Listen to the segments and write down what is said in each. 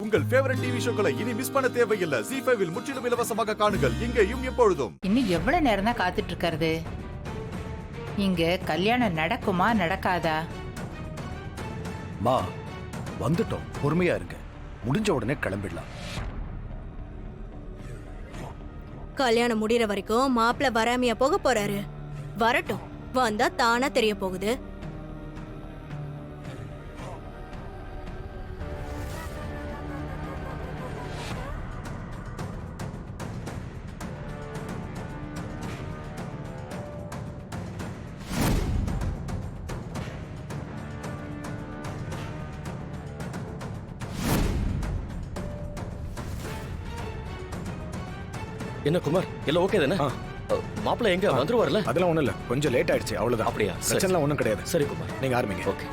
உங்கள் favourite TV ஷோக்களை இனி miss பண்ண தேவையில்லை. ZEE5 இல் முற்றிலும் இலவசமாக காணுங்கள். இங்கேயும் எப்பொழுதும். இன்னும் எவ்வளவு நேரம் தான் காத்துட்டு இருக்கிறது? இங்க கல்யாணம் நடக்குமா நடக்காதா? மா வந்துட்டோம், பொறுமையா இருங்க. முடிஞ்ச உடனே கிளம்பிடலாம். கல்யாணம் முடியற வரைக்கும் மாப்பிள்ள வராமையா போக போறாரு. வரட்டும், வந்தா தானா தெரிய போகுது. என்ன குமார், எல்லாம் ஓகே தானே? மாப்பிள்ள எங்க வந்துருவார்ல? அதெல்லாம் ஒண்ணும் இல்ல, கொஞ்சம் லேட் ஆயிடுச்சு, அவ்வளவுதான். அப்படியா? பிரச்சனை ஒண்ணும் கிடையாது. சரி குமார், நீங்க ஆரம்பிங்க. ஓகே.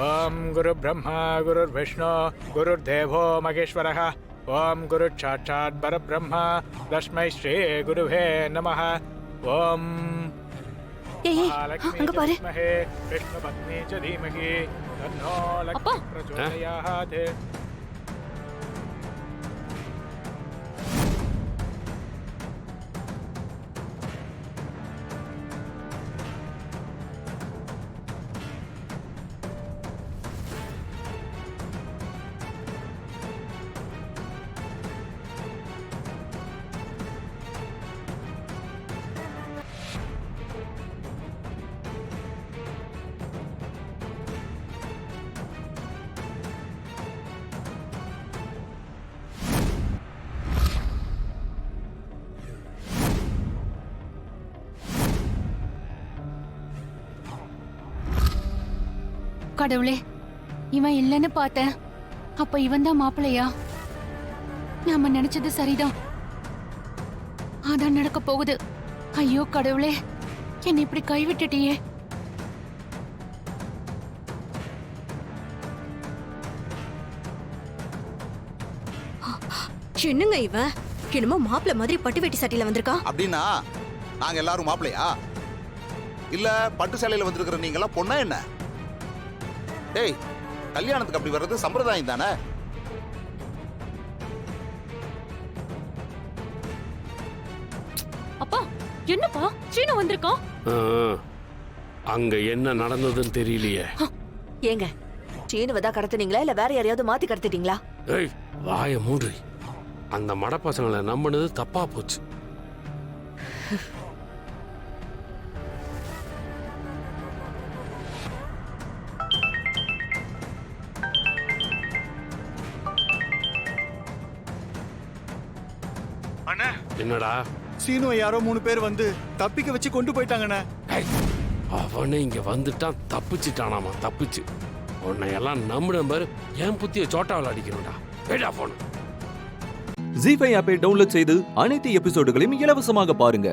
ओम गुरु ब्रह्मा गुरु विष्णु गुरुर्देवो महेश्वरः। ओम गुरु साक्षात् परब्रह्म तस्मै श्री गुरुवे नमः। ओम அங்க பாரு. विष्णु पत्नी च धीमहि तन्नो लक्ष्मी प्रचोदयात्। கடவுளே, இவன் இல்லைன்னு பார்த்தேன். அப்ப இவன் தான் மாப்பிள்ளையா? நாம நினைச்சது சரிதான். அதான் நடக்க போகுது. ஐயோ கடவுளே, என்னை இப்படி கைவிட்டுட்டியே. என்னங்க இவன்? என்னமோ மாப்பிள்ள மாதிரி பட்டு வெட்டி சட்டையில வந்திருக்கான். அப்படின்னா நாங்க எல்லாரும் மாப்பிள்ளையா? இல்ல பட்டு சேலையில வந்திருக்கிற நீங்க எல்லாம் பொண்ணா என்ன? டேய், கல்யாணத்துக்கு அப்படி வர்றது சம்பிரதாயம் தானே? அப்பா, என்னப்பா சீனு வந்திருக்கான்? அங்க என்ன நடந்ததுன்னு தெரியலையே. ஏங்க, சீனுவதா கடத்துனீங்களா இல்ல வேற யாரையாவது மாத்தி கடத்திட்டீங்களா? ஏய், வாய மூடு. அந்த மட பசங்களை நம்பினது தப்பா போச்சு. என்னடா? சீனு யாரோ 3 பேர் வந்து தப்பிக்க வச்சு கொண்டு போயிட்டாங்கண்ணே. அவனே இங்க வந்துட்டான், தப்பிச்சுட்டானாமா. தப்பிச்சு உன்னை எல்லாம் நம்பின பாரு. என் புத்திய சோட்டாவில் அடிக்கணும்டா. வேடா போன. ZEE5 ஆப்பை டவுன்லோட் செய்து அனைத்து எபிசோடுகளையும் இலவசமாக பாருங்க.